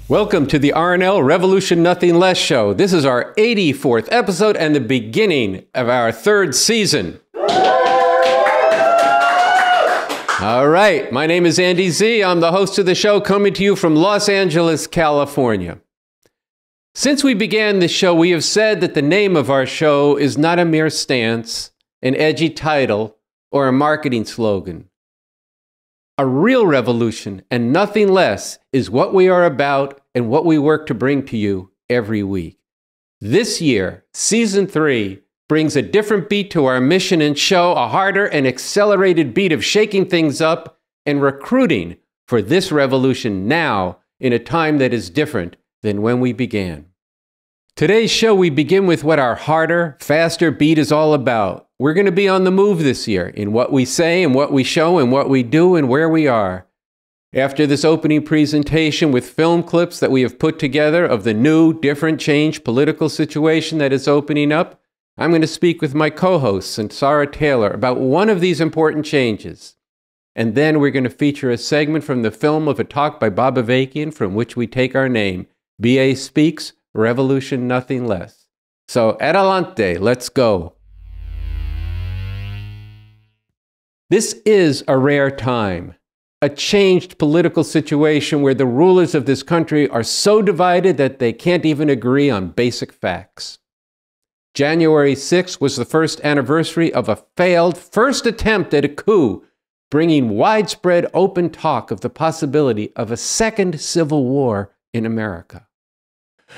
Welcome to the RNL Revolution Nothing Less show. This is our 84th episode and the beginning of our third season. All right, my name is Andy Zee. I'm the host of the show, coming to you from Los Angeles, California. Since we began this show, we have said that the name of our show is not a mere stance, an edgy title, or a marketing slogan. A real revolution and nothing less is what we are about and what we work to bring to you every week. This year, Season 3 brings a different beat to our mission and show, a harder and accelerated beat of shaking things up and recruiting for this revolution now in a time that is different than when we began. Today's show, we begin with what our harder, faster beat is all about. We're going to be on the move this year in what we say and what we show and what we do and where we are. After this opening presentation with film clips that we have put together of the new, different, changed political situation that is opening up, I'm going to speak with my co-host, Sunsara Taylor, about one of these important changes. And then we're going to feature a segment from the film of a talk by Bob Avakian, from which we take our name, BA Speaks, Revolution Nothing Less. So, adelante, let's go. This is a rare time, a changed political situation where the rulers of this country are so divided that they can't even agree on basic facts. January 6th was the first anniversary of a failed first attempt at a coup, bringing widespread open talk of the possibility of a second civil war in America.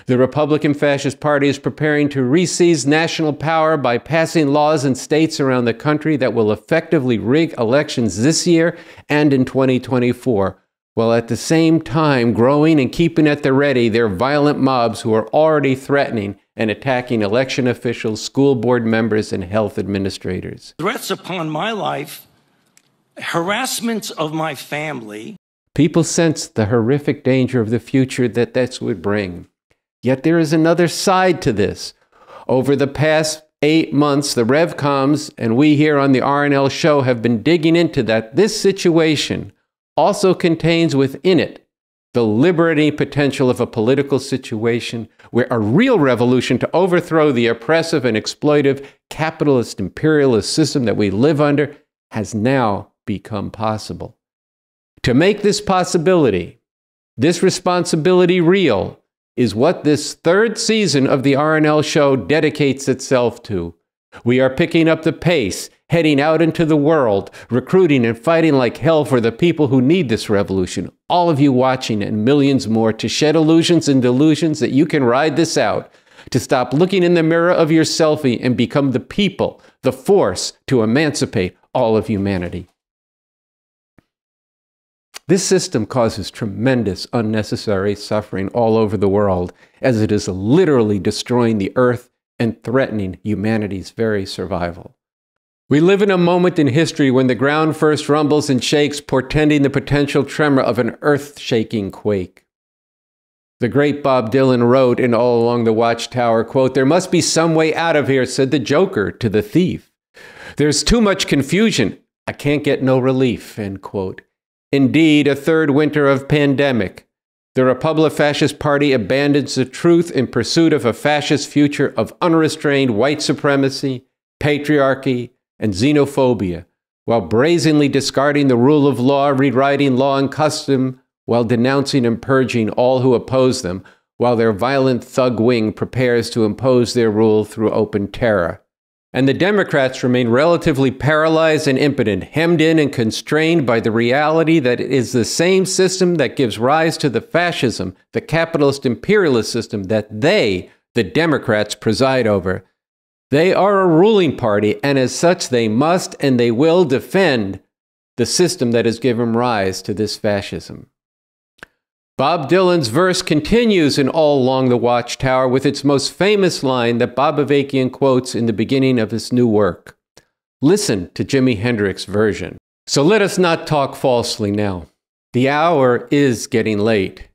The Republican Fascist Party is preparing to reseize national power by passing laws in states around the country that will effectively rig elections this year and in 2024, while at the same time growing and keeping at the ready their violent mobs who are already threatening and attacking election officials, school board members, and health administrators. Threats upon my life, harassment of my family. People sense the horrific danger of the future that this would bring. Yet there is another side to this. Over the past 8 months, the RevComs and we here on the RNL show have been digging into that. This situation also contains within it the liberating potential of a political situation where a real revolution to overthrow the oppressive and exploitive capitalist imperialist system that we live under has now become possible. To make this possibility, this responsibility real, is what this third season of the RNL show dedicates itself to. We are picking up the pace, heading out into the world, recruiting and fighting like hell for the people who need this revolution, all of you watching and millions more, to shed illusions and delusions that you can ride this out, to stop looking in the mirror of your selfie and become the people, the force to emancipate all of humanity. This system causes tremendous unnecessary suffering all over the world, as it is literally destroying the earth and threatening humanity's very survival. We live in a moment in history when the ground first rumbles and shakes, portending the potential tremor of an earth-shaking quake. The great Bob Dylan wrote in All Along the Watchtower, quote, "There must be some way out of here," said the Joker to the thief. "There's too much confusion. I can't get no relief," end quote. Indeed, a third winter of pandemic. The Republican Fascist Party abandons the truth in pursuit of a fascist future of unrestrained white supremacy, patriarchy, and xenophobia, while brazenly discarding the rule of law, rewriting law and custom, while denouncing and purging all who oppose them, while their violent thug wing prepares to impose their rule through open terror. And the Democrats remain relatively paralyzed and impotent, hemmed in and constrained by the reality that it is the same system that gives rise to the fascism, the capitalist imperialist system that they, the Democrats, preside over. They are a ruling party, and as such they must and they will defend the system that has given rise to this fascism. Bob Dylan's verse continues in All Along the Watchtower with its most famous line that Bob Avakian quotes in the beginning of his new work. Listen to Jimi Hendrix's version. So let us not talk falsely now. The hour is getting late.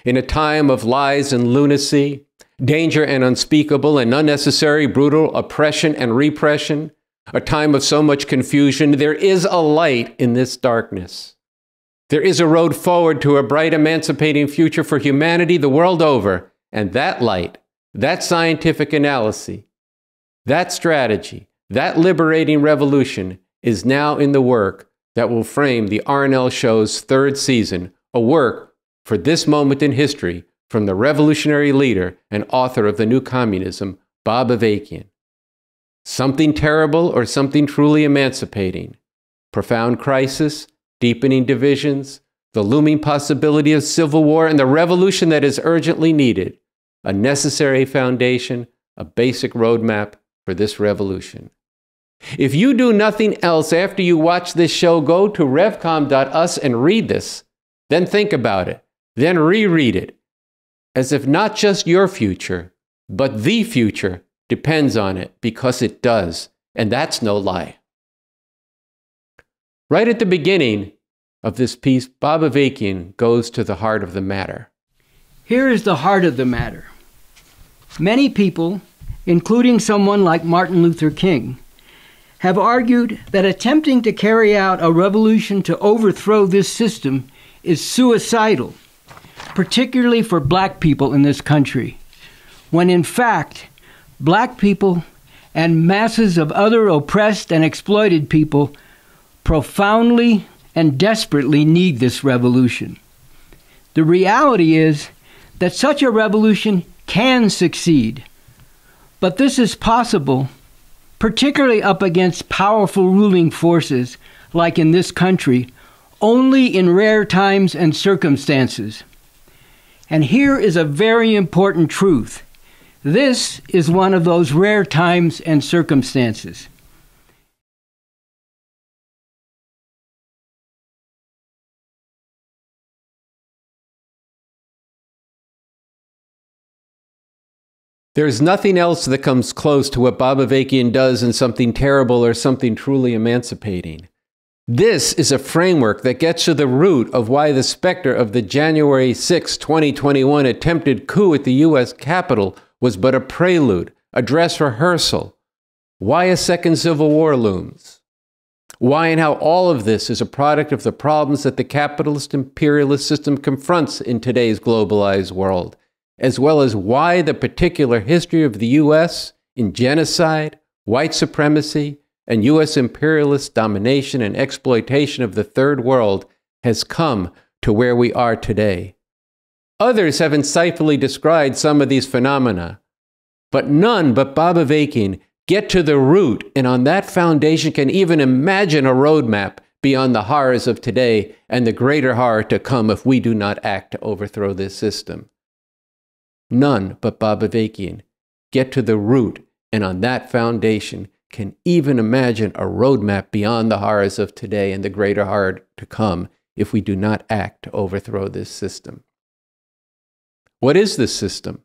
In a time of lies and lunacy, danger and unspeakable and unnecessary brutal oppression and repression, a time of so much confusion, there is a light in this darkness. There is a road forward to a bright, emancipating future for humanity the world over, and that light, that scientific analysis, that strategy, that liberating revolution is now in the work that will frame the RNL show's third season, a work for this moment in history from the revolutionary leader and author of the New Communism, Bob Avakian. Something terrible or something truly emancipating? Profound crisis, deepening divisions, the looming possibility of civil war, and the revolution that is urgently needed, a necessary foundation, a basic roadmap for this revolution. If you do nothing else after you watch this show, go to revcom.us and read this. Then think about it. Then reread it. As if not just your future, but the future depends on it, because it does. And that's no lie. Right at the beginning of this piece, Bob Avakian goes to the heart of the matter. Here is the heart of the matter. Many people, including someone like Martin Luther King, have argued that attempting to carry out a revolution to overthrow this system is suicidal, particularly for black people in this country, when in fact, black people and masses of other oppressed and exploited people profoundly and desperately need this revolution. The reality is that such a revolution can succeed, but this is possible, particularly up against powerful ruling forces, like in this country, only in rare times and circumstances. And here is a very important truth. This is one of those rare times and circumstances. There's nothing else that comes close to what Bob Avakian does in Something Terrible or Something Truly Emancipating. This is a framework that gets to the root of why the specter of the January 6, 2021 attempted coup at the U.S. Capitol was but a prelude, a dress rehearsal. Why a second civil war looms. Why and how all of this is a product of the problems that the capitalist imperialist system confronts in today's globalized world, as well as why the particular history of the U.S. in genocide, white supremacy, and U.S. imperialist domination and exploitation of the Third World has come to where we are today. Others have insightfully described some of these phenomena, but none but Bob Avakian get to the root, and on that foundation can even imagine a roadmap beyond the horrors of today and the greater horror to come if we do not act to overthrow this system. None but Bob Avakian get to the root, and on that foundation can even imagine a roadmap beyond the horrors of today and the greater horror to come if we do not act to overthrow this system. What is this system?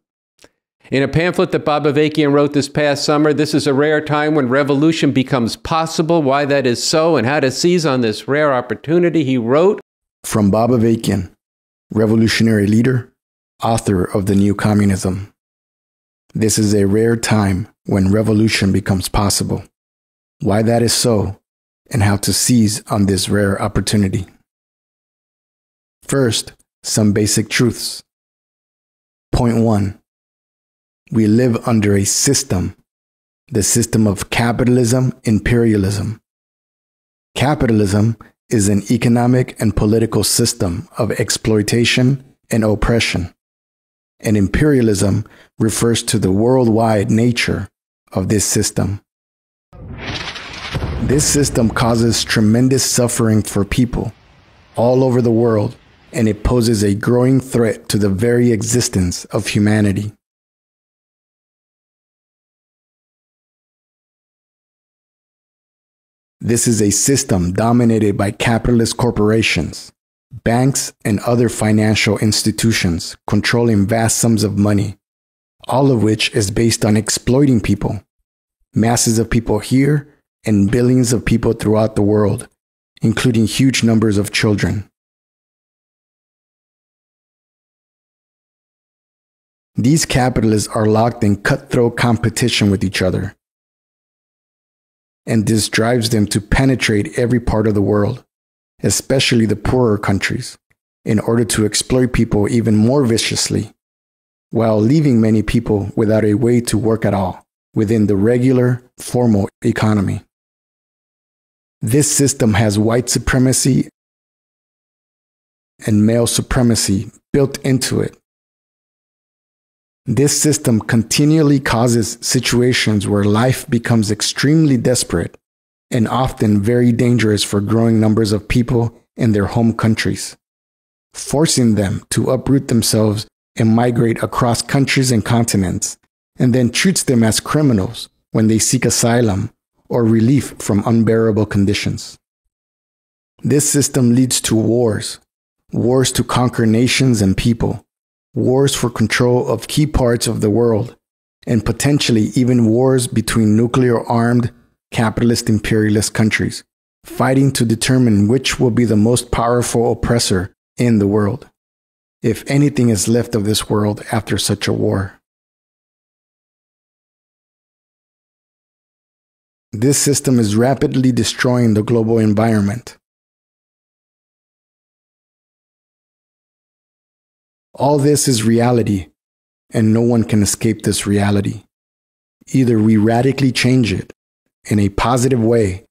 In a pamphlet that Bob Avakian wrote this past summer, This is a Rare Time When Revolution Becomes Possible, Why That Is So, and How to Seize on This Rare Opportunity, he wrote, From Bob Avakian, revolutionary leader, author of the New Communism. This is a rare time when revolution becomes possible. Why that is so, and how to seize on this rare opportunity. First, some basic truths. Point 1. We live under a system, the system of capitalism, imperialism. Capitalism is an economic and political system of exploitation and oppression. And imperialism refers to the worldwide nature of this system. This system causes tremendous suffering for people all over the world, and it poses a growing threat to the very existence of humanity. This is a system dominated by capitalist corporations, banks, and other financial institutions controlling vast sums of money, all of which is based on exploiting people, masses of people here and billions of people throughout the world, including huge numbers of children. These capitalists are locked in cutthroat competition with each other, and this drives them to penetrate every part of the world, especially the poorer countries, in order to exploit people even more viciously, while leaving many people without a way to work at all within the regular, formal economy. This system has white supremacy and male supremacy built into it. This system continually causes situations where life becomes extremely desperate and often very dangerous for growing numbers of people in their home countries, forcing them to uproot themselves and migrate across countries and continents, and then treats them as criminals when they seek asylum or relief from unbearable conditions. This system leads to wars to conquer nations and people, wars for control of key parts of the world, and potentially even wars between nuclear-armed, capitalist imperialist countries, fighting to determine which will be the most powerful oppressor in the world, if anything is left of this world after such a war. This system is rapidly destroying the global environment. All this is reality, and no one can escape this reality. Either we radically change it in a positive way,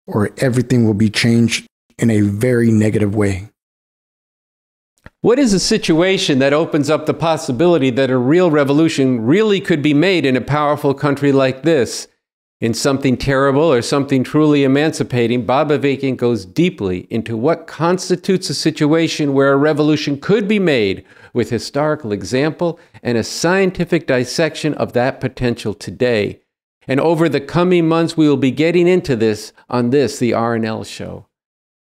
or everything will be changed in a very negative way. What is a situation that opens up the possibility that a real revolution really could be made in a powerful country like this? In Something Terrible or Something Truly Emancipating, Bob Avakian goes deeply into what constitutes a situation where a revolution could be made, with historical example and a scientific dissection of that potential today. And over the coming months, we will be getting into this on this, the RNL Show.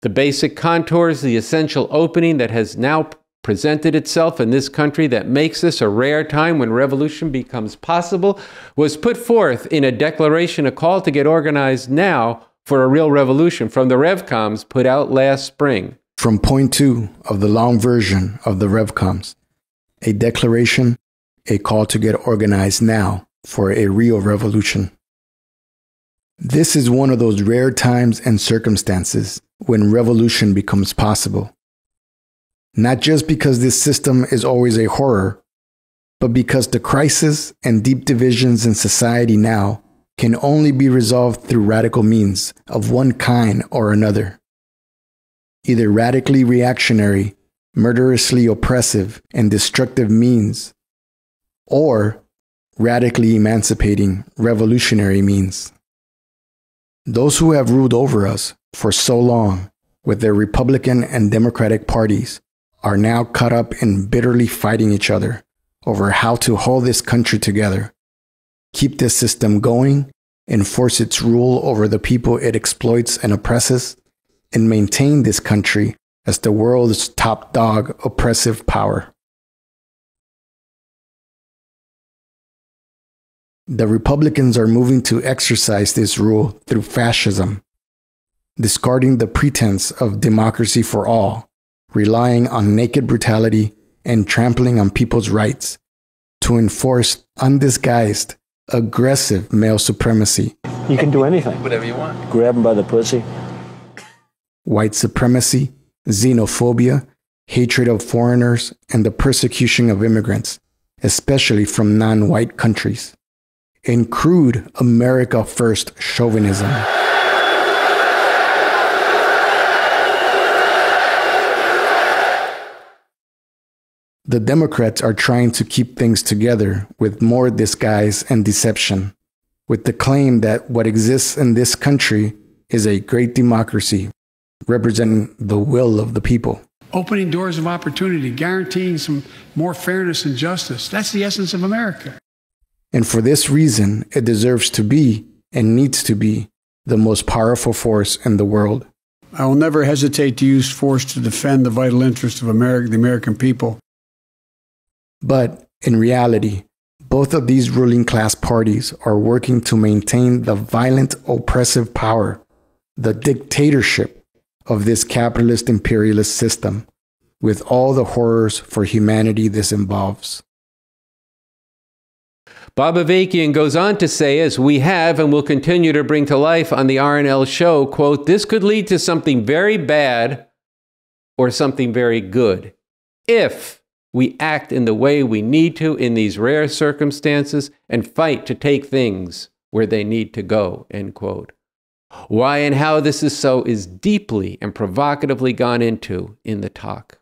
The basic contours, the essential opening that has now presented itself in this country that makes this a rare time when revolution becomes possible, was put forth in a declaration, a call to get organized now for a real revolution from the RevComs put out last spring. From point 2 of the long version of the RevComs, a declaration, a call to get organized now for a real revolution. This is one of those rare times and circumstances when revolution becomes possible. Not just because this system is always a horror, but because the crisis and deep divisions in society now can only be resolved through radical means of one kind or another. Either radically reactionary, murderously oppressive and destructive means, or radically emancipating, revolutionary means. Those who have ruled over us for so long with their Republican and Democratic parties are now caught up in bitterly fighting each other over how to hold this country together, keep this system going, enforce its rule over the people it exploits and oppresses, and maintain this country as the world's top dog oppressive power. The Republicans are moving to exercise this rule through fascism, discarding the pretense of democracy for all, relying on naked brutality and trampling on people's rights to enforce undisguised, aggressive male supremacy. You can do anything. Whatever you want. Grab them by the pussy. White supremacy, xenophobia, hatred of foreigners, and the persecution of immigrants, especially from non-white countries. And crude America First chauvinism. The Democrats are trying to keep things together with more disguise and deception, with the claim that what exists in this country is a great democracy, representing the will of the people. Opening doors of opportunity, guaranteeing some more fairness and justice. That's the essence of America. And for this reason, it deserves to be and needs to be the most powerful force in the world. I will never hesitate to use force to defend the vital interests of America, the American people. But in reality, both of these ruling class parties are working to maintain the violent, oppressive power, the dictatorship of this capitalist imperialist system, with all the horrors for humanity this involves. Bob Avakian goes on to say, as we have and will continue to bring to life on the RNL show, quote, "This could lead to something very bad or something very good, if we act in the way we need to in these rare circumstances and fight to take things where they need to go, end quote. Why and how this is so is deeply and provocatively gone into in the talk.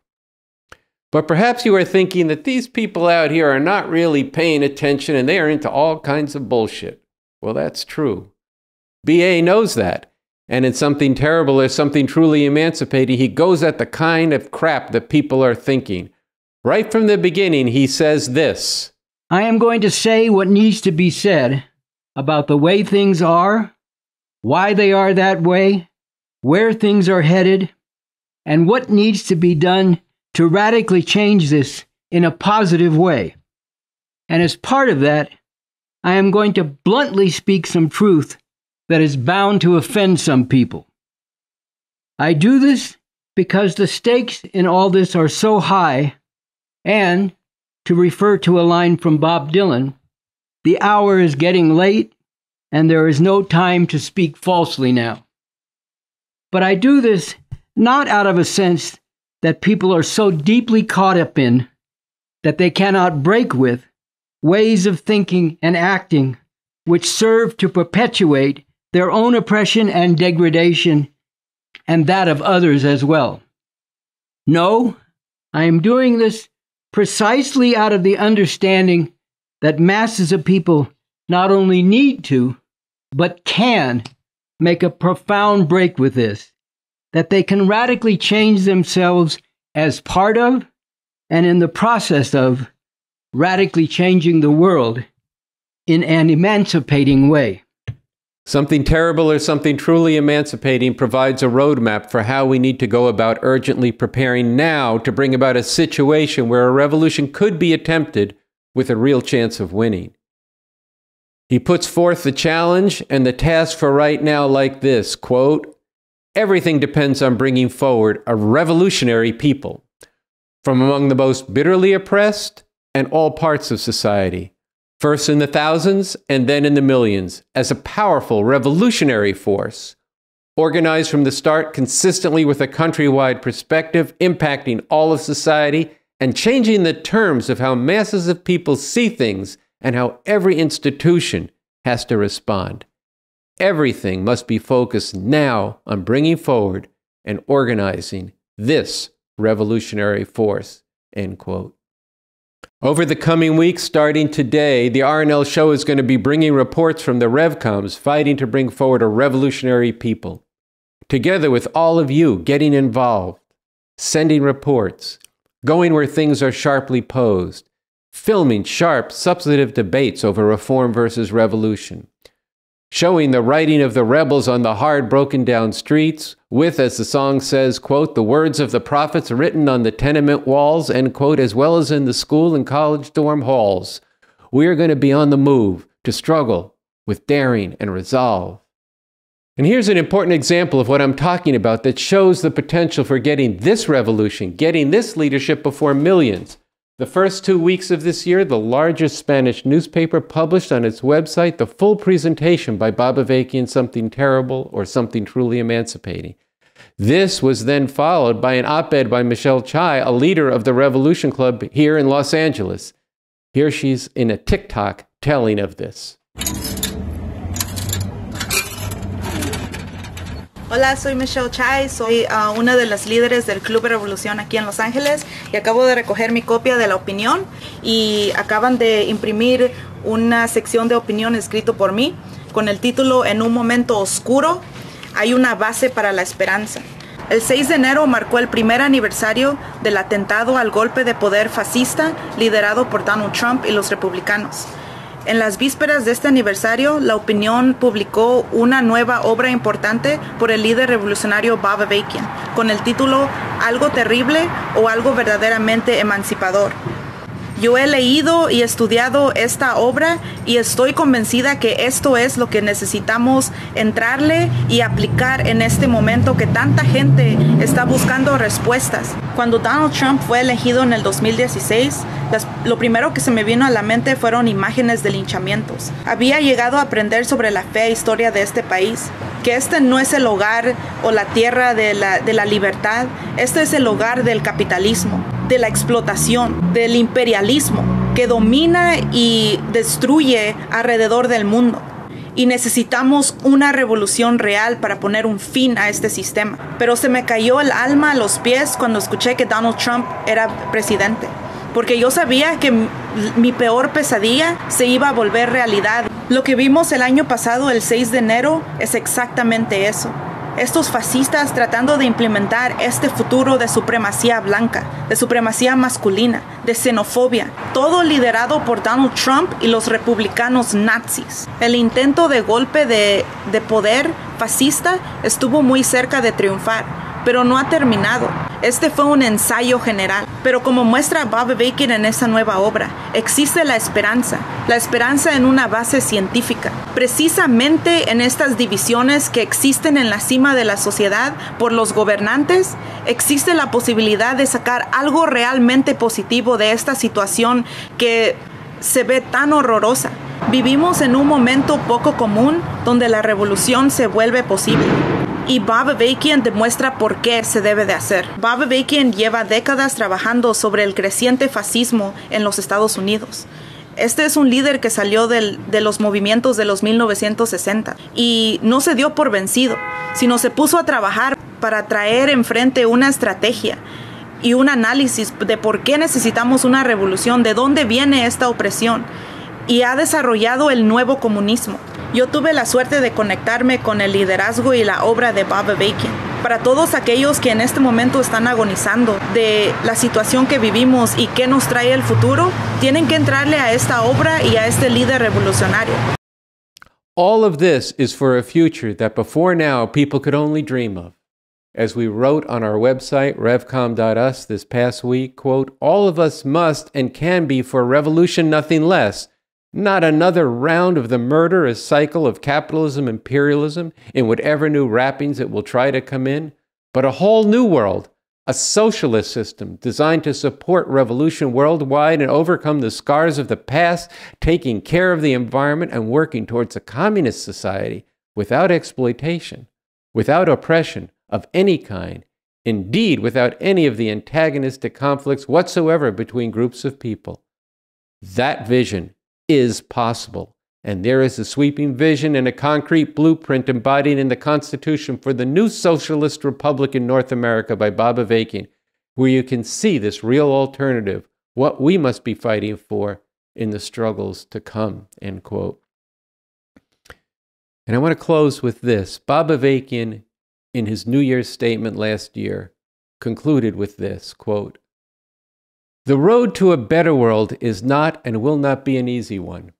But perhaps you are thinking that these people out here are not really paying attention and they are into all kinds of bullshit. Well, that's true. B.A. knows that. And in Something Terrible or Something Truly Emancipating, he goes at the kind of crap that people are thinking. Right from the beginning, he says this: I am going to say what needs to be said about the way things are, why they are that way, where things are headed, and what needs to be done to radically change this in a positive way. And as part of that, I am going to bluntly speak some truth that is bound to offend some people. I do this because the stakes in all this are so high, and, to refer to a line from Bob Dylan, the hour is getting late, and there is no time to speak falsely now. But I do this not out of a sense that people are so deeply caught up in that they cannot break with ways of thinking and acting which serve to perpetuate their own oppression and degradation, and that of others as well. No, I am doing this precisely out of the understanding that masses of people not only need to, but can make a profound break with this, that they can radically change themselves as part of, and in the process of, radically changing the world in an emancipating way. Something Terrible or Something Truly Emancipating provides a roadmap for how we need to go about urgently preparing now to bring about a situation where a revolution could be attempted with a real chance of winning. He puts forth the challenge and the task for right now like this, quote, everything depends on bringing forward a revolutionary people from among the most bitterly oppressed and all parts of society, first in the thousands and then in the millions, as a powerful revolutionary force, organized from the start consistently with a countrywide perspective, impacting all of society and changing the terms of how masses of people see things and how every institution has to respond. Everything must be focused now on bringing forward and organizing this revolutionary force, end quote. Over the coming weeks, starting today, the RNL show is going to be bringing reports from the RevComs fighting to bring forward a revolutionary people. Together with all of you getting involved, sending reports, going where things are sharply posed, filming sharp, substantive debates over reform versus revolution, showing the writing of the rebels on the hard, broken-down streets with, as the song says, quote, the words of the prophets written on the tenement walls, end quote, as well as in the school and college dorm halls. We are going to be on the move to struggle with daring and resolve. And here's an important example of what I'm talking about that shows the potential for getting this revolution, getting this leadership before millions. The first 2 weeks of this year, the largest Spanish newspaper published on its website the full presentation by Bob Avakian, Something Terrible or Something Truly Emancipating. This was then followed by an op-ed by Michelle Chai, a leader of the Revolution Club here in Los Angeles. Here she's in a TikTok telling of this. Hola, soy Michelle Chai, soy una de las líderes del Club Revolución aquí en Los Ángeles y acabo de recoger mi copia de la opinión y acaban de imprimir una sección de opinión escrito por mí con el título En un momento oscuro hay una base para la esperanza. El 6 de enero marcó el primer aniversario del atentado al golpe de poder fascista liderado por Donald Trump y los republicanos. En las vísperas de este aniversario, La Opinión publicó una nueva obra importante por el líder revolucionario Bob Avakian, con el título Algo terrible o algo verdaderamente emancipador. Yo he leído y estudiado esta obra y estoy convencida que esto es lo que necesitamos entrarle y aplicar en este momento que tanta gente está buscando respuestas. Cuando Donald Trump fue elegido en el 2016, lo primero que se me vino a la mente fueron imágenes de linchamientos. Había llegado a aprender sobre la fea historia de este país que este no es el hogar o la tierra de la libertad, este es el hogar del capitalismo, de la explotación, del imperialismo, que domina y destruye alrededor del mundo. Y necesitamos una revolución real para poner un fin a este sistema. Pero se me cayó el alma a los pies cuando escuché que Donald Trump era presidente, porque yo sabía que mi peor pesadilla se iba a volver realidad. Lo que vimos el año pasado, el 6 de enero, es exactamente eso. Estos fascistas tratando de implementar este futuro de supremacía blanca, de supremacía masculina, de xenofobia, todo liderado por Donald Trump y los republicanos nazis. El intento de golpe de poder fascista estuvo muy cerca de triunfar, pero no ha terminado. Este fue un ensayo general. Pero como muestra Bob Avakian en esa nueva obra, existe la esperanza en una base científica. Precisamente en estas divisiones que existen en la cima de la sociedad por los gobernantes, existe la posibilidad de sacar algo realmente positivo de esta situación que se ve tan horrorosa. Vivimos en un momento poco común donde la revolución se vuelve posible. Y Bob Avakian demuestra por qué se debe de hacer. Bob Avakian lleva décadas trabajando sobre el creciente fascismo en los Estados Unidos. Este es un líder que salió de los movimientos de los 1960 y no se dio por vencido, sino se puso a trabajar para traer enfrente una estrategia y un análisis de por qué necesitamos una revolución, de dónde viene esta opresión, y ha desarrollado el nuevo comunismo. Yo tuve la suerte de conectarme con el liderazgo y la obra de Bob Avakian. Para todos aquellos que en este momento están agonizando de la situación que vivimos y qué nos trae el futuro, tienen que entrarle a esta obra y a este líder revolucionario. All of this is for a future that before now people could only dream of. As we wrote on our website, revcom.us, this past week, quote, all of us must and can be for a revolution nothing less. Not another round of the murderous cycle of capitalism, imperialism, in whatever new wrappings it will try to come in, but a whole new world, a socialist system designed to support revolution worldwide and overcome the scars of the past, taking care of the environment and working towards a communist society without exploitation, without oppression of any kind, indeed without any of the antagonistic conflicts whatsoever between groups of people. That vision is possible, and there is a sweeping vision and a concrete blueprint embodied in the Constitution for the new Socialist Republic in North America by Bob Avakian, where you can see this real alternative, what we must be fighting for in the struggles to come, end quote. And I want to close with this. Bob Avakian, in his New Year's statement last year, concluded with this, quote, the road to a better world is not and will not be an easy one.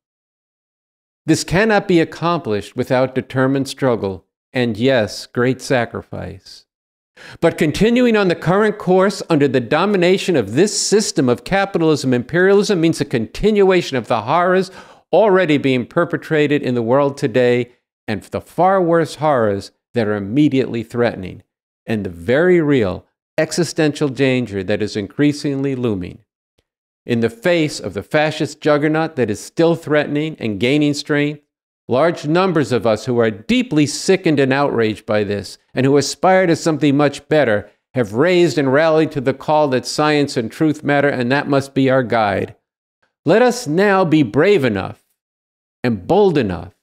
This cannot be accomplished without determined struggle and, yes, great sacrifice. But continuing on the current course under the domination of this system of capitalism, imperialism, means a continuation of the horrors already being perpetrated in the world today and the far worse horrors that are immediately threatening, and the very real existential danger that is increasingly looming. In the face of the fascist juggernaut that is still threatening and gaining strength, large numbers of us who are deeply sickened and outraged by this and who aspire to something much better have raised and rallied to the call that science and truth matter, and that must be our guide. Let us now be brave enough and bold enough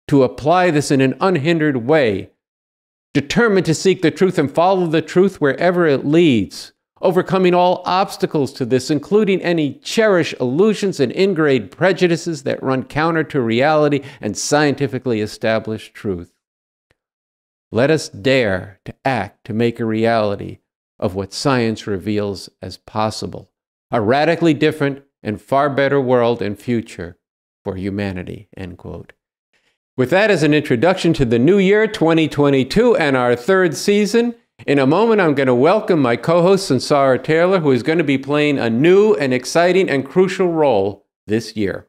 to apply this in an unhindered way, determined to seek the truth and follow the truth wherever it leads, overcoming all obstacles to this, including any cherished illusions and ingrained prejudices that run counter to reality and scientifically established truth. Let us dare to act to make a reality of what science reveals as possible, a radically different and far better world and future for humanity, end quote. With that as an introduction to the new year, 2022, and our third season, in a moment I'm going to welcome my co-host, Sunsara Taylor, who is going to be playing a new and exciting and crucial role this year.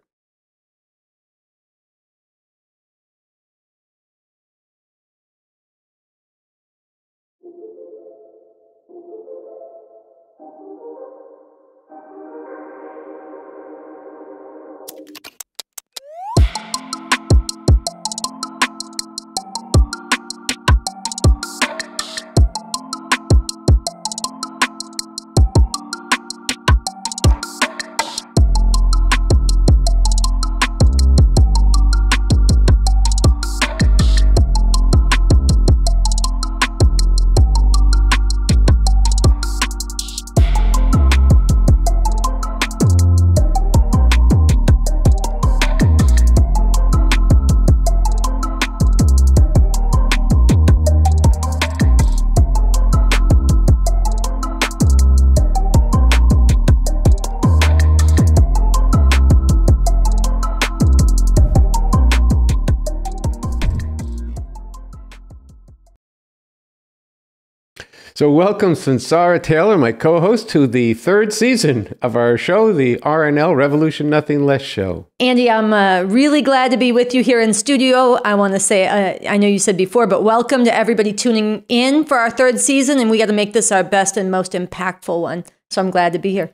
So welcome, Sunsara Taylor, my co-host, to the third season of our show, the RNL Revolution Nothing Less show. Andy, I'm really glad to be with you here in studio. I want to say, I know you said before, but welcome to everybody tuning in for our third season, and we got to make this our best and most impactful one. So I'm glad to be here.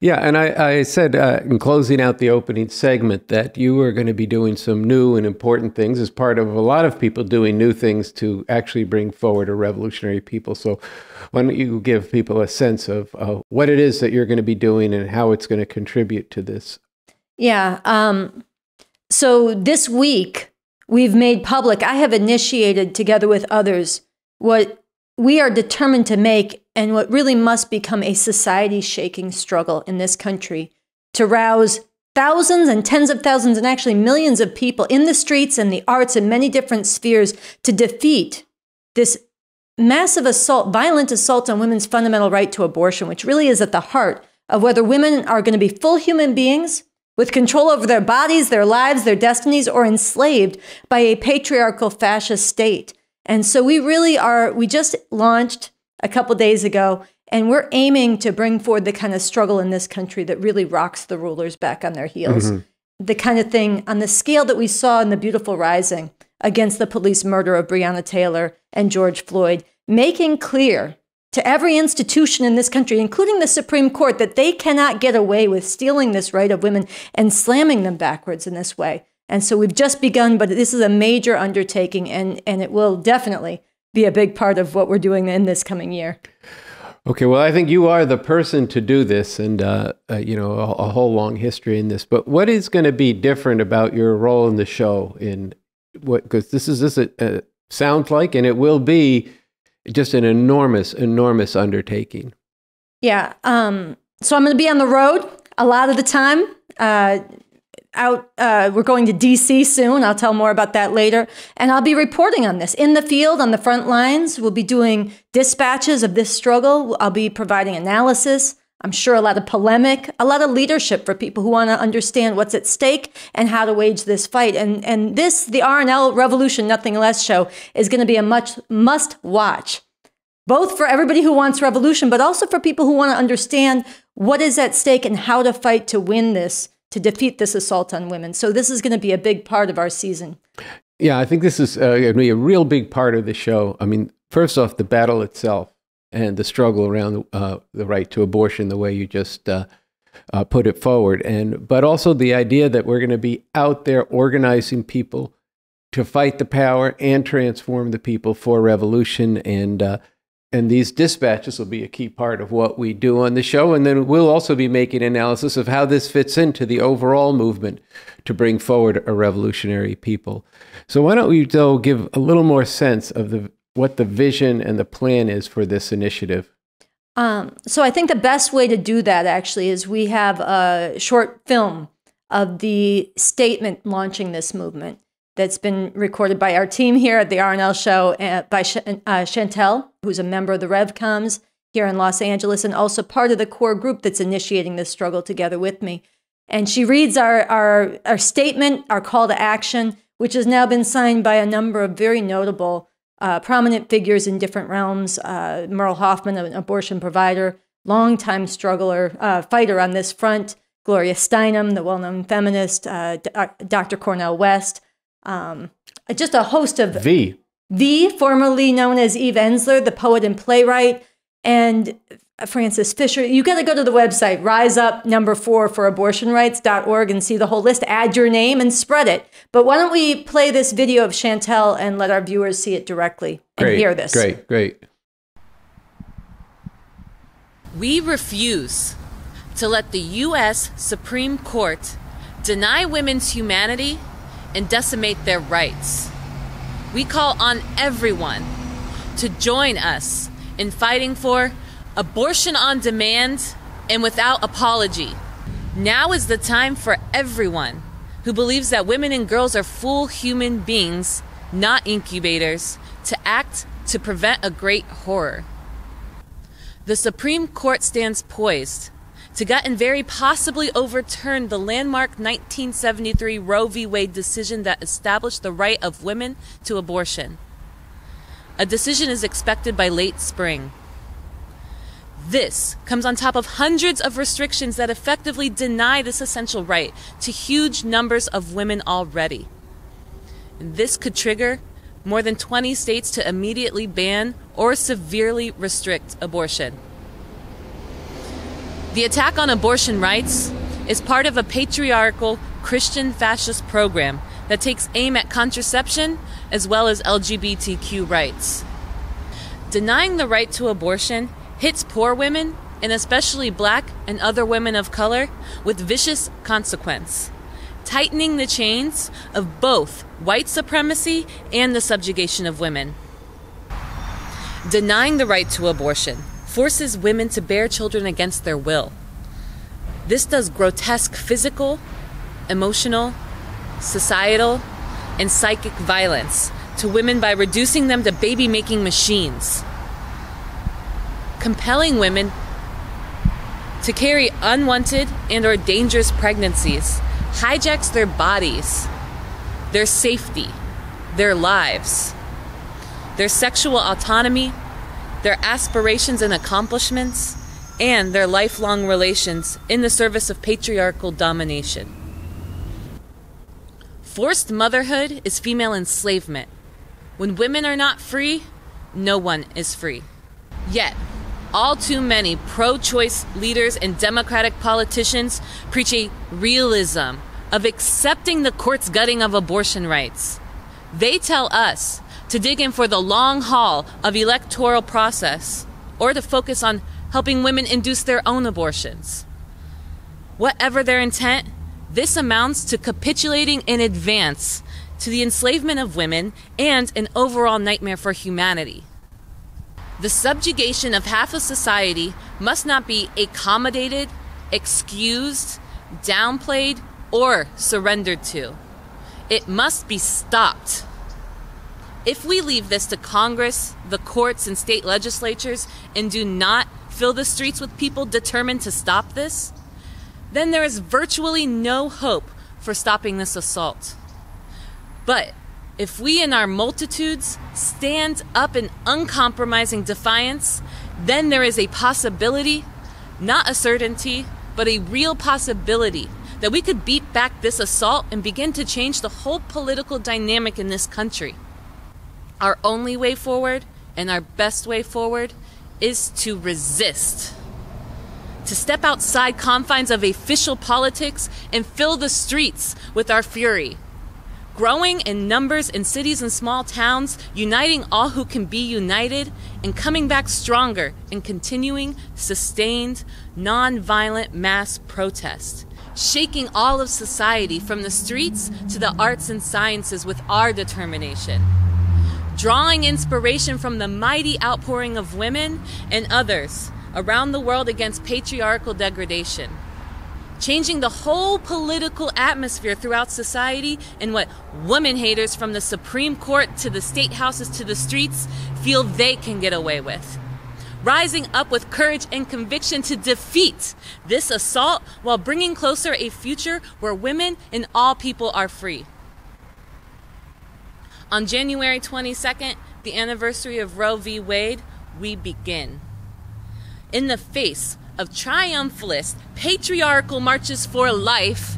Yeah, and I said in closing out the opening segment that you were going to be doing some new and important things as part of a lot of people doing new things to actually bring forward a revolutionary people. So why don't you give people a sense of what it is that you're going to be doing and how it's going to contribute to this? Yeah. So this week, we've made public, I have initiated together with others what we are determined to make and what really must become a society-shaking struggle in this country to rouse thousands and tens of thousands and actually millions of people in the streets and the arts and many different spheres to defeat this massive assault, violent assault on women's fundamental right to abortion, which really is at the heart of whether women are going to be full human beings with control over their bodies, their lives, their destinies, or enslaved by a patriarchal fascist state. And so we just launched a couple days ago, and we're aiming to bring forward the kind of struggle in this country that really rocks the rulers back on their heels. Mm-hmm. The kind of thing on the scale that we saw in the Beautiful Rising against the police murder of Breonna Taylor and George Floyd, making clear to every institution in this country, including the Supreme Court, that they cannot get away with stealing this right of women and slamming them backwards in this way. And so we've just begun, but this is a major undertaking, and it will definitely be a big part of what we're doing in this coming year. Okay, well, I think you are the person to do this, and a whole long history in this. But what is going to be different about your role in the show? Because this sounds like, and it will be just an enormous undertaking. Yeah. So I'm going to be on the road a lot of the time. We're going to DC soon. I'll tell more about that later. And I'll be reporting on this in the field, on the front lines. We'll be doing dispatches of this struggle. I'll be providing analysis. I'm sure a lot of polemic, a lot of leadership for people who want to understand what's at stake and how to wage this fight. And this, the RNL Revolution Nothing Less show, is going to be a must watch, both for everybody who wants revolution, but also for people who want to understand what is at stake and how to fight to win this, to defeat this assault on women. So this is going to be a big part of our season. Yeah, I think this is going to be a real big part of the show. I mean, first off, the battle itself and the struggle around the right to abortion, the way you just put it forward. But also the idea that we're going to be out there organizing people to fight the power and transform the people for revolution. And these dispatches will be a key part of what we do on the show. And then we'll also be making analysis of how this fits into the overall movement to bring forward a revolutionary people. So why don't we, though, give a little more sense of what the vision and the plan is for this initiative? So I think the best way to do that, actually, is we have a short film of the statement launching this movement that's been recorded by our team here at the RNL show, by Chantel, who's a member of the RevComs here in Los Angeles, and also part of the core group that's initiating this struggle together with me. And she reads our statement, our call to action, which has now been signed by a number of very notable, prominent figures in different realms. Merle Hoffman, an abortion provider, longtime struggler, fighter on this front. Gloria Steinem, the well-known feminist. Dr. Cornel West. Just a host of V, formerly known as Eve Ensler, the poet and playwright, and Frances Fisher. You got to go to the website, riseup4forabortionrights.org, and see the whole list. Add your name and spread it. But why don't we play this video of Chantel and let our viewers see it directly and hear this? Great. We refuse to let the U.S. Supreme Court deny women's humanity and decimate their rights. We call on everyone to join us in fighting for abortion on demand and without apology. Now is the time for everyone who believes that women and girls are full human beings, not incubators, to act to prevent a great horror. The Supreme Court stands poised to gut and very possibly overturn the landmark 1973 Roe v. Wade decision that established the right of women to abortion. A decision is expected by late spring. This comes on top of hundreds of restrictions that effectively deny this essential right to huge numbers of women already. And this could trigger more than 20 states to immediately ban or severely restrict abortion. The attack on abortion rights is part of a patriarchal Christian fascist program that takes aim at contraception as well as LGBTQ rights. Denying the right to abortion hits poor women, and especially Black and other women of color, with vicious consequence, tightening the chains of both white supremacy and the subjugation of women. Denying the right to abortion forces women to bear children against their will. This does grotesque physical, emotional, societal, and psychic violence to women by reducing them to baby-making machines. Compelling women to carry unwanted and or dangerous pregnancies hijacks their bodies, their safety, their lives, their sexual autonomy, their aspirations and accomplishments, and their lifelong relations in the service of patriarchal domination. Forced motherhood is female enslavement. When women are not free, no one is free. Yet, all too many pro-choice leaders and Democratic politicians preach a realism of accepting the court's gutting of abortion rights. They tell us to dig in for the long haul of electoral process or to focus on helping women induce their own abortions. Whatever their intent, this amounts to capitulating in advance to the enslavement of women and an overall nightmare for humanity. The subjugation of half of society must not be accommodated, excused, downplayed, or surrendered to. It must be stopped. If we leave this to Congress, the courts, and state legislatures and do not fill the streets with people determined to stop this, then there is virtually no hope for stopping this assault. But if we in our multitudes stand up in uncompromising defiance, then there is a possibility, not a certainty, but a real possibility that we could beat back this assault and begin to change the whole political dynamic in this country. Our only way forward and our best way forward is to resist. To step outside confines of official politics and fill the streets with our fury. Growing in numbers in cities and small towns, uniting all who can be united, and coming back stronger in continuing, sustained, non-violent mass protest. Shaking all of society from the streets to the arts and sciences with our determination. Drawing inspiration from the mighty outpouring of women and others around the world against patriarchal degradation. Changing the whole political atmosphere throughout society in what woman haters from the Supreme Court to the state houses to the streets feel they can get away with. Rising up with courage and conviction to defeat this assault while bringing closer a future where women and all people are free. On January 22nd, the anniversary of Roe v. Wade, we begin. In the face of triumphalist, patriarchal marches for life,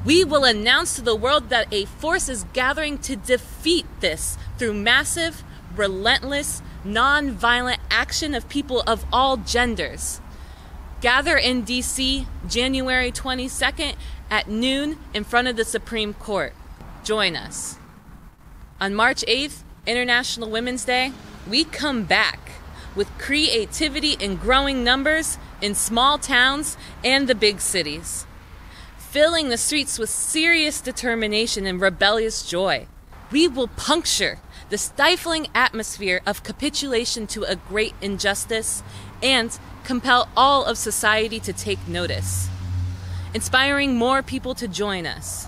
we will announce to the world that a force is gathering to defeat this through massive, relentless, non-violent action of people of all genders. Gather in D.C. January 22nd at noon in front of the Supreme Court. Join us. On March 8th, International Women's Day, we come back with creativity in growing numbers in small towns and the big cities, filling the streets with serious determination and rebellious joy. We will puncture the stifling atmosphere of capitulation to a great injustice and compel all of society to take notice, inspiring more people to join us.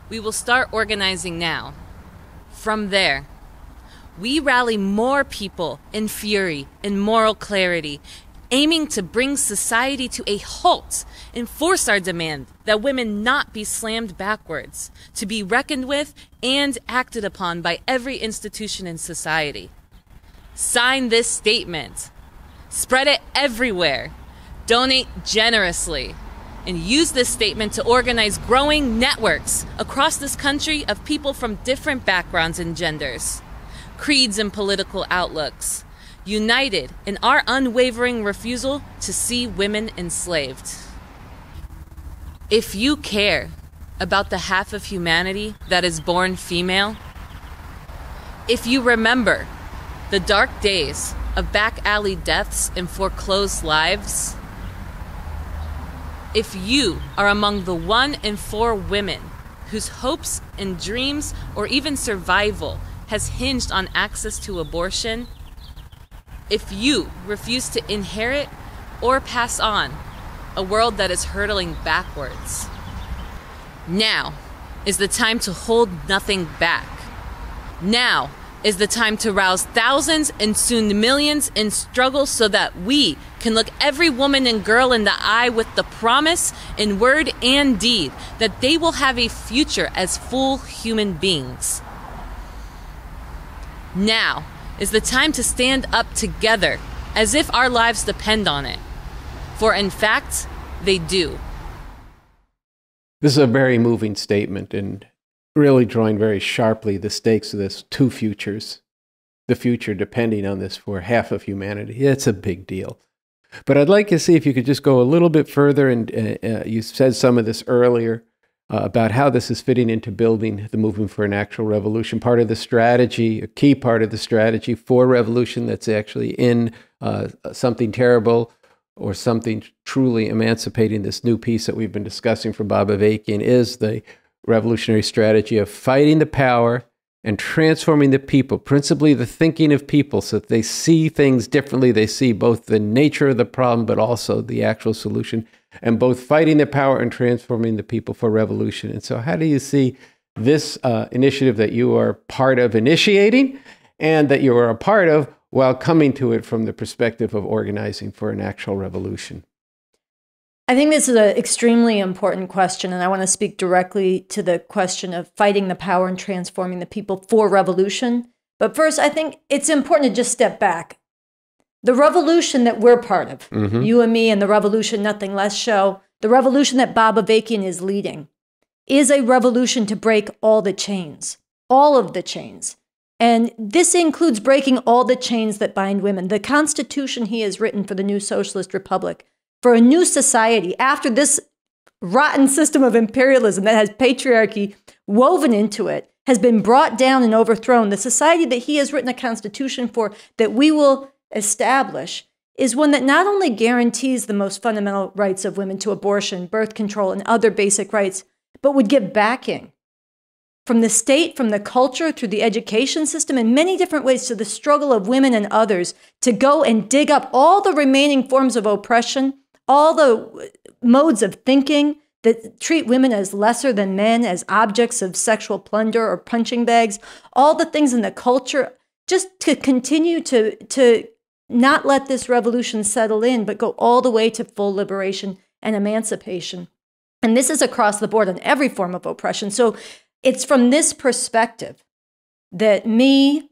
We will start organizing now. From there, we rally more people in fury and moral clarity, aiming to bring society to a halt and force our demand that women not be slammed backwards, to be reckoned with and acted upon by every institution in society. Sign this statement. Spread it everywhere. Donate generously. And use this statement to organize growing networks across this country of people from different backgrounds and genders, creeds and political outlooks, united in our unwavering refusal to see women enslaved. If you care about the half of humanity that is born female, if you remember the dark days of back alley deaths and foreclosed lives, if you are among the 1 in 4 women whose hopes and dreams or even survival has hinged on access to abortion, if you refuse to inherit or pass on a world that is hurtling backwards, now is the time to hold nothing back. Now is the time to rouse thousands and soon millions in struggle so that we can look every woman and girl in the eye with the promise in word and deed that they will have a future as full human beings. Now is the time to stand up together as if our lives depend on it. For in fact, they do. This is a very moving statement and really drawing very sharply the stakes of this 2 futures. The future depending on this for half of humanity. It's a big deal. But I'd like to see if you could just go a little bit further, and you said some of this earlier, about how this is fitting into building the movement for an actual revolution. Part of the strategy, a key part of the strategy for revolution that's actually in Something Terrible or Something Truly Emancipating, this new piece that we've been discussing from Bob Avakian, is the revolutionary strategy of fighting the power and transforming the people, principally the thinking of people, so that they see things differently. They see both the nature of the problem, but also the actual solution, and both fighting the power and transforming the people for revolution. And so how do you see this initiative that you are part of initiating and that you are a part of while coming to it from the perspective of organizing for an actual revolution? I think this is an extremely important question, and I want to speak directly to the question of fighting the power and transforming the people for revolution. But first, I think it's important to just step back. The revolution that we're part of, you and me and the Revolution Nothing Less show, the revolution that Bob Avakian is leading, is a revolution to break all the chains, all of the chains. And this includes breaking all the chains that bind women. The Constitution he has written for the new socialist republic, for a new society after this rotten system of imperialism that has patriarchy woven into it has been brought down and overthrown. The society that he has written a constitution for, that we will establish, is one that not only guarantees the most fundamental rights of women to abortion, birth control, and other basic rights, but would give backing from the state, from the culture, through the education system, in many different ways to the struggle of women and others to go and dig up all the remaining forms of oppression, all the modes of thinking that treat women as lesser than men, as objects of sexual plunder or punching bags, all the things in the culture, just to continue to not let this revolution settle in, but go all the way to full liberation and emancipation. And this is across the board on every form of oppression. So it's from this perspective that me,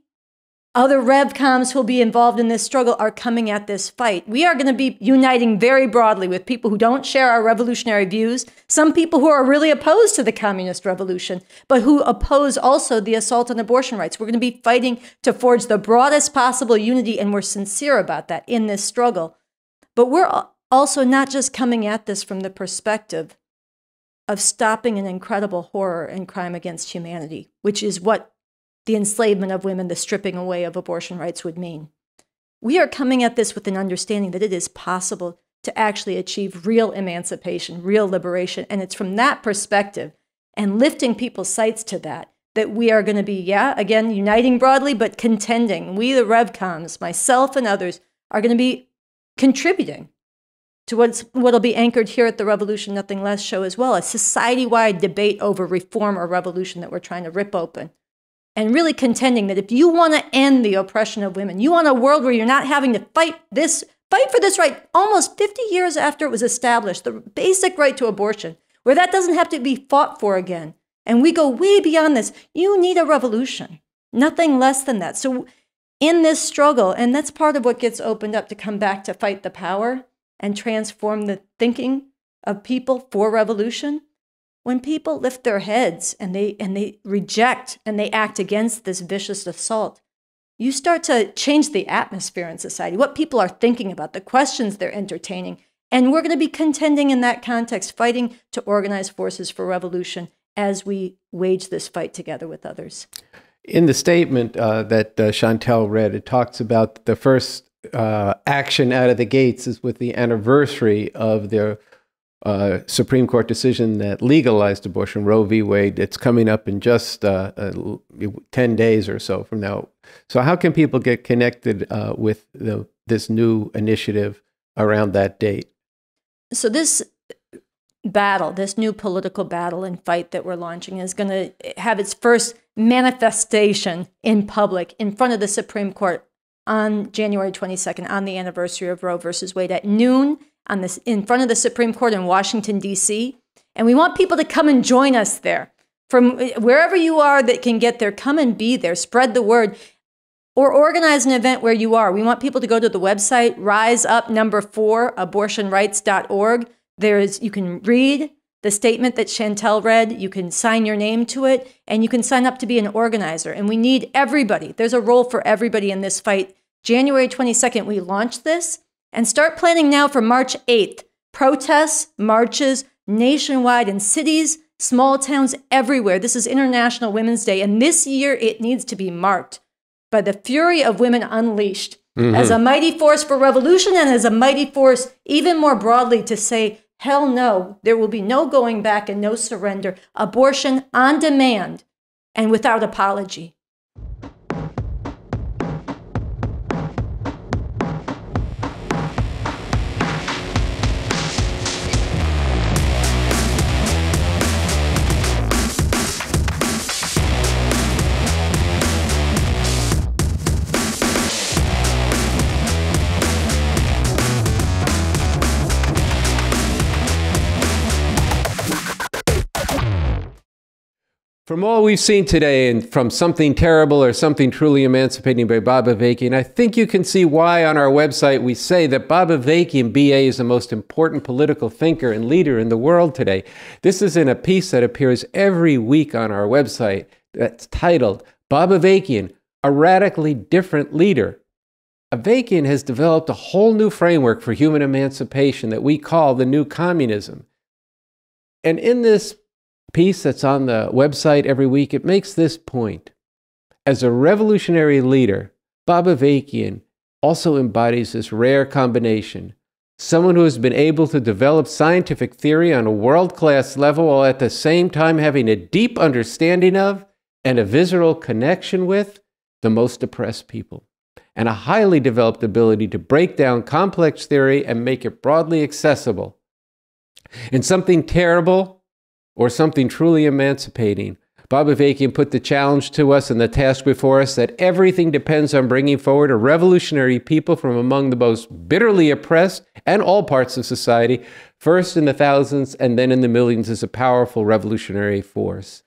other RevComs who will be involved in this struggle are coming at this fight. We are going to be uniting very broadly with people who don't share our revolutionary views, some people who are really opposed to the communist revolution, but who oppose also the assault on abortion rights. We're going to be fighting to forge the broadest possible unity, and we're sincere about that in this struggle. But we're also not just coming at this from the perspective of stopping an incredible horror and crime against humanity, which is what the enslavement of women, the stripping away of abortion rights would mean. We are coming at this with an understanding that it is possible to actually achieve real emancipation, real liberation. And it's from that perspective and lifting people's sights to that we are going to be, again, uniting broadly, but contending. We, the RevComs, myself and others, are going to be contributing to what'll be anchored here at the Revolution Nothing Less show as well, a society-wide debate over reform or revolution that we're trying to rip open. And really contending that if you want to end the oppression of women, you want a world where you're not having to fight for this right almost 50 years after it was established, the basic right to abortion, where that doesn't have to be fought for again. And we go way beyond this. You need a revolution, nothing less than that. So in this struggle, and that's part of what gets opened up to come back to fight the power and transform the thinking of people for revolution. When people lift their heads and they reject and they act against this vicious assault, you start to change the atmosphere in society, what people are thinking about, the questions they're entertaining. And we're going to be contending in that context, fighting to organize forces for revolution as we wage this fight together with others. In the statement that Chantel read, it talks about the first action out of the gates is with the anniversary of the Supreme Court decision that legalized abortion, Roe v. Wade. It's coming up in just 10 days or so from now. So how can people get connected with this new initiative around that date? So this battle, this new political battle and fight that we're launching is going to have its first manifestation in public in front of the Supreme Court on January 22nd, on the anniversary of Roe versus Wade at noon in front of the Supreme Court in Washington, D.C. And we want people to come and join us there. From wherever you are that can get there, come and be there, spread the word, or organize an event where you are. We want people to go to the website, riseup4abortionrights.org. You can read the statement that Chantel read, you can sign your name to it, and you can sign up to be an organizer. And we need everybody. There's a role for everybody in this fight. January 22nd, we launch this, and start planning now for March 8th. Protests, marches, nationwide in cities, small towns, everywhere. This is International Women's Day, and this year it needs to be marked by the fury of women unleashed as a mighty force for revolution and as a mighty force even more broadly to say, hell no, there will be no going back and no surrender. Abortion on demand and without apology. From all we've seen today, and from Something Terrible or Something Truly Emancipating by Bob Avakian, I think you can see why on our website we say that Bob Avakian, BA, is the most important political thinker and leader in the world today. This is in a piece that appears every week on our website that's titled, Bob Avakian, a radically different leader. Avakian has developed a whole new framework for human emancipation that we call the new communism. And in this piece that's on the website every week, it makes this point. As a revolutionary leader, Bob Avakian also embodies this rare combination. Someone who has been able to develop scientific theory on a world-class level while at the same time having a deep understanding of and a visceral connection with the most oppressed people, and a highly developed ability to break down complex theory and make it broadly accessible. In Something Terrible or Something Truly Emancipating, Bob Avakian put the challenge to us and the task before us that everything depends on bringing forward a revolutionary people from among the most bitterly oppressed and all parts of society, first in the thousands and then in the millions, as a powerful revolutionary force.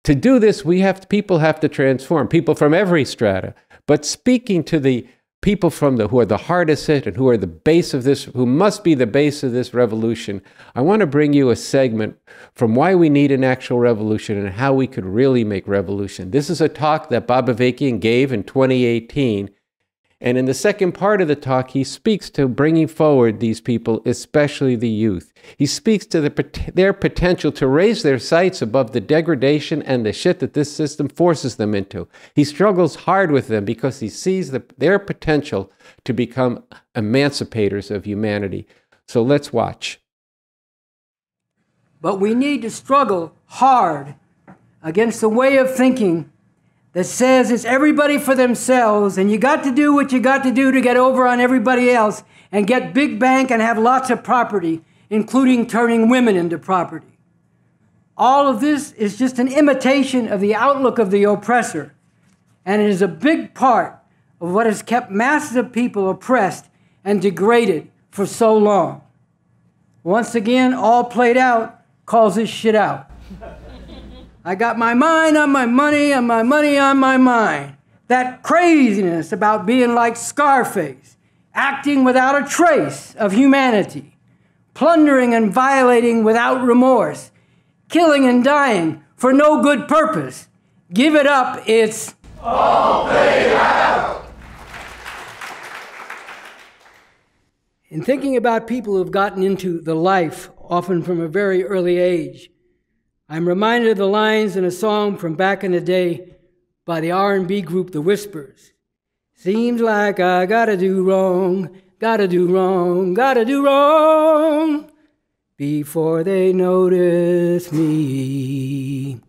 To do this, people have to transform, people from every strata. But speaking to the people who are the hardest hit and who are the base of this, who must be the base of this revolution, I want to bring you a segment from why we need an actual revolution and how we could really make revolution. This is a talk that Bob Avakian gave in 2018. And in the second part of the talk, he speaks to bringing forward these people, especially the youth. He speaks to their potential to raise their sights above the degradation and the shit that this system forces them into. He struggles hard with them because he sees their potential to become emancipators of humanity. So let's watch. But we need to struggle hard against the way of thinking that says it's everybody for themselves and you got to do what you got to do to get over on everybody else and get big bank and have lots of property, including turning women into property. All of this is just an imitation of the outlook of the oppressor, and it is a big part of what has kept masses of people oppressed and degraded for so long. Once again, All Played Out calls this shit out. I got my mind on my money and my money on my mind. that craziness about being like Scarface, acting without a trace of humanity, plundering and violating without remorse, killing and dying for no good purpose. Give it up, it's all paid out. In thinking about people who have gotten into the life, often from a very early age, I'm reminded of the lines in a song from back in the day by the R&B group The Whispers. Seems like I gotta do wrong, gotta do wrong, gotta do wrong before they notice me.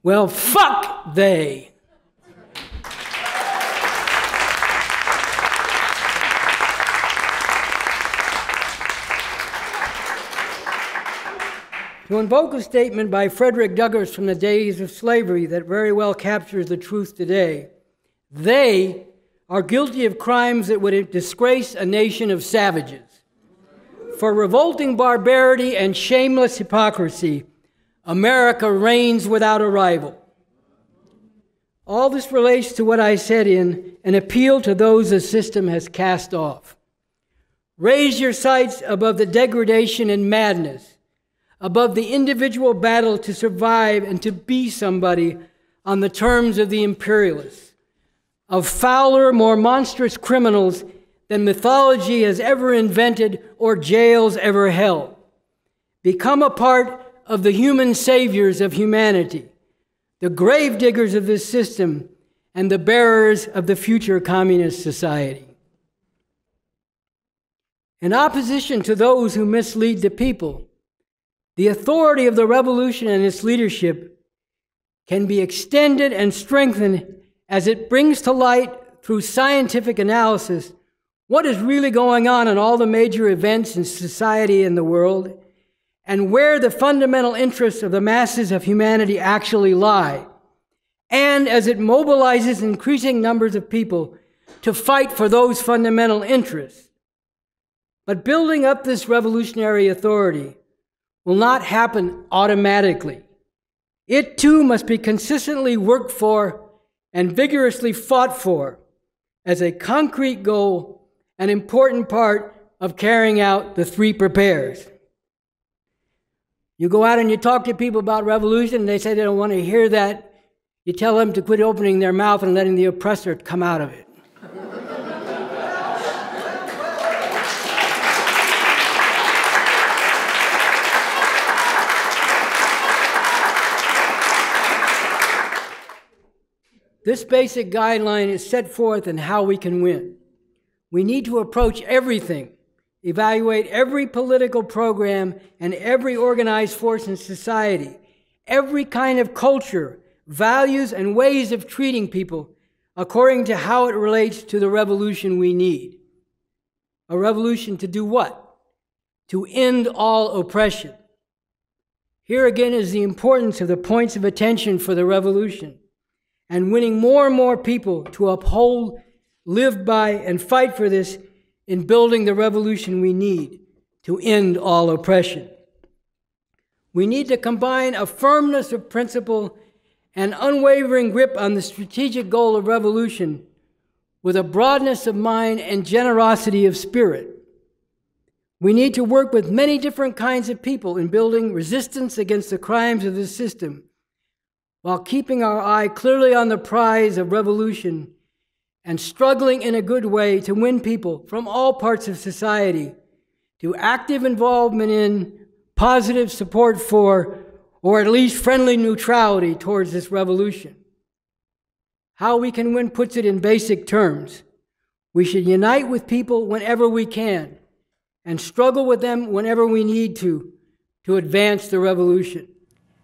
Well, fuck they. To invoke a statement by Frederick Douglass from the days of slavery that very well captures the truth today, they are guilty of crimes that would disgrace a nation of savages. For revolting barbarity and shameless hypocrisy, America reigns without a rival. All this relates to what I said in an appeal to those the system has cast off. Raise your sights above the degradation and madness, above the individual battle to survive and to be somebody on the terms of the imperialists, of fouler, more monstrous criminals than mythology has ever invented or jails ever held. Become a part of the human saviors of humanity, the grave diggers of this system, and the bearers of the future communist society. In opposition to those who mislead the people, the authority of the revolution and its leadership can be extended and strengthened as it brings to light through scientific analysis what is really going on in all the major events in society and the world, and where the fundamental interests of the masses of humanity actually lie, and as it mobilizes increasing numbers of people to fight for those fundamental interests. But building up this revolutionary authority will not happen automatically. It too must be consistently worked for and vigorously fought for as a concrete goal, an important part of carrying out the three prepares. You go out and you talk to people about revolution, and they say they don't want to hear that. You tell them to quit opening their mouth and letting the oppressor come out of it. This basic guideline is set forth in how we can win. We need to approach everything, evaluate every political program and every organized force in society, every kind of culture, values, and ways of treating people according to how it relates to the revolution we need. A revolution to do what? To end all oppression. Here again is the importance of the points of attention for the revolution, and winning more and more people to uphold, live by, and fight for this in building the revolution we need to end all oppression. We need to combine a firmness of principle and unwavering grip on the strategic goal of revolution with a broadness of mind and generosity of spirit. We need to work with many different kinds of people in building resistance against the crimes of the system, while keeping our eye clearly on the prize of revolution and struggling in a good way to win people from all parts of society to active involvement in, positive support for, or at least friendly neutrality towards this revolution. How we can win puts it in basic terms. We should unite with people whenever we can and struggle with them whenever we need to advance the revolution.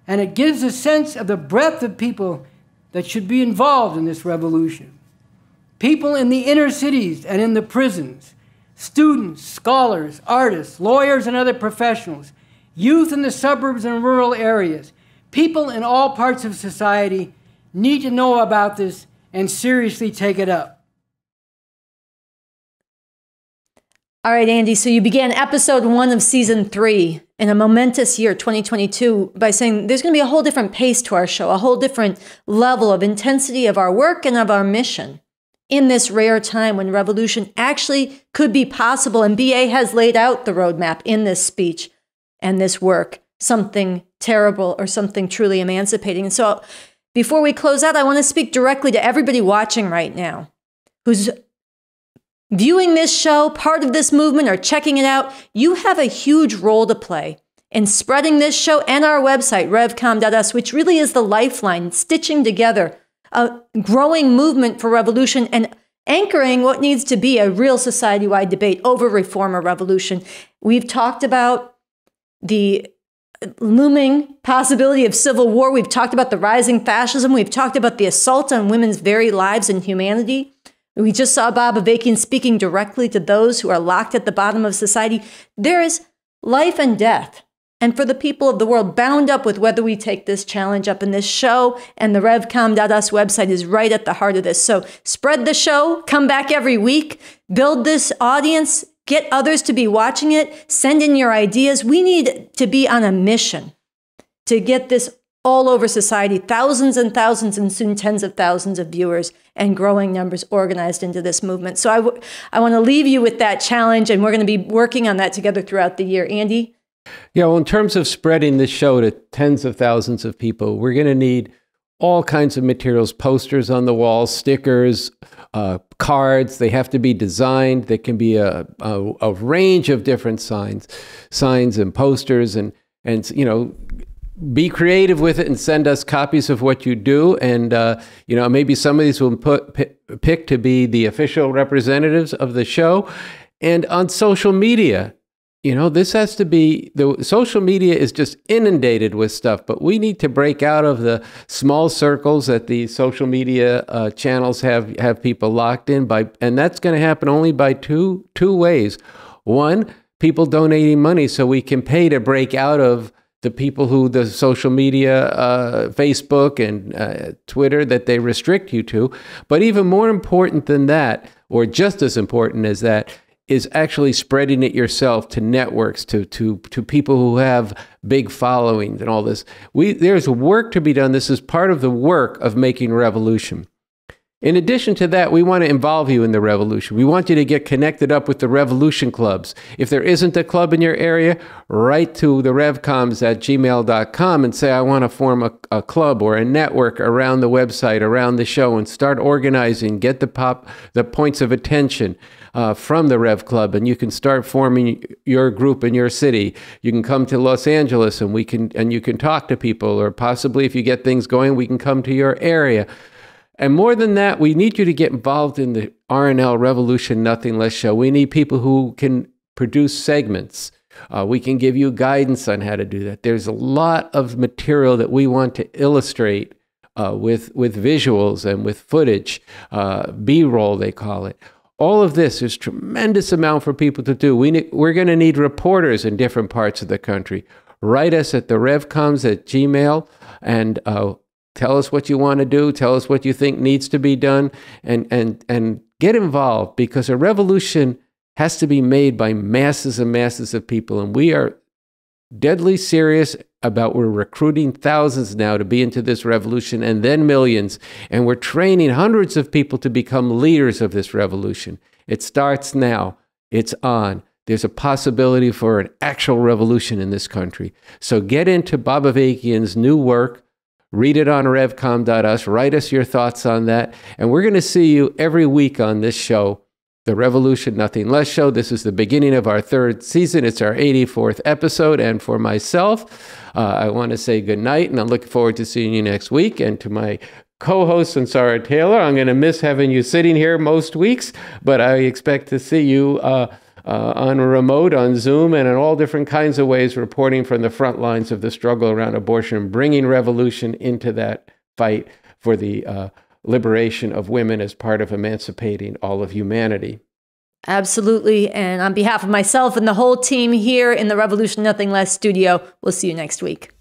And it gives a sense of the breadth of people that should be involved in this revolution. People in the inner cities and in the prisons, students, scholars, artists, lawyers, and other professionals, youth in the suburbs and rural areas, people in all parts of society need to know about this and seriously take it up. All right, Andy, so you began episode 1 of season 3, in a momentous year, 2022, by saying there's going to be a whole different pace to our show, a whole different level of intensity of our work and of our mission in this rare time when revolution actually could be possible. And BA has laid out the roadmap in this speech and this work, Something Terrible or Something Truly Emancipating. And so before we close out, I want to speak directly to everybody watching right now who's viewing this show, part of this movement, or checking it out. You have a huge role to play in spreading this show and our website, revcom.us, which really is the lifeline, stitching together a growing movement for revolution and anchoring what needs to be a real society-wide debate over reform or revolution. We've talked about the looming possibility of civil war. We've talked about the rising fascism. We've talked about the assault on women's very lives and humanity. We just saw Bob Avakian speaking directly to those who are locked at the bottom of society. There is life and death, and for the people of the world, bound up with whether we take this challenge up in this show, and the revcom.us website is right at the heart of this. So spread the show, come back every week, build this audience, get others to be watching it, send in your ideas. We need to be on a mission to get this all over society, thousands and thousands and soon tens of thousands of viewers and growing numbers organized into this movement. So I want to leave you with that challenge, and we're going to be working on that together throughout the year. Andy? Yeah, well, in terms of spreading this show to tens of thousands of people, we're going to need all kinds of materials, posters on the walls, stickers, cards. They have to be designed. There can be a range of different signs and posters, and you know, be creative with it and send us copies of what you do. And, you know, maybe some of these will pick to be the official representatives of the show. And on social media, you know, this has to be, the social media is just inundated with stuff, but we need to break out of the small circles that the social media channels have people locked in by, and that's going to happen only by two ways. One, people donating money so we can pay to break out of the people who the social media, Facebook and Twitter, that they restrict you to. But even more important than that, or just as important as that, is actually spreading it yourself to networks, to people who have big followings and all this. There's work to be done. This is part of the work of making revolution. In addition to that, we want to involve you in the revolution. We want you to get connected up with the revolution clubs. If there isn't a club in your area, write to the revcoms@gmail.com and say, I want to form a club or a network around the website, around the show, and start organizing, get the points of attention from the Rev Club, and you can start forming your group in your city. You can come to Los Angeles and you can talk to people, or possibly if you get things going, we can come to your area. And more than that, we need you to get involved in the RNL Revolution Nothing Less show. We need people who can produce segments. We can give you guidance on how to do that. There's a lot of material that we want to illustrate with visuals and with footage, B-roll they call it. All of this is tremendous amount for people to do. We're going to need reporters in different parts of the country. Write us at the revcoms@gmail and tell us what you want to do. Tell us what you think needs to be done, and get involved, because a revolution has to be made by masses and masses of people. And we are deadly serious about, we're recruiting thousands now to be into this revolution, and then millions. And we're training hundreds of people to become leaders of this revolution. It starts now. It's on. There's a possibility for an actual revolution in this country. So get into Bob Avakian's new work. Read it on revcom.us. Write us your thoughts on that. And we're going to see you every week on this show, the Revolution Nothing Less show. This is the beginning of our third season. It's our 84th episode. And for myself, I want to say good night, and I'm looking forward to seeing you next week. And to my co-host, Sunsara Taylor, I'm going to miss having you sitting here most weeks, but I expect to see you on remote, on Zoom, and in all different kinds of ways, reporting from the front lines of the struggle around abortion, bringing revolution into that fight for the liberation of women as part of emancipating all of humanity. Absolutely. And on behalf of myself and the whole team here in the Revolution Nothing Less studio, we'll see you next week.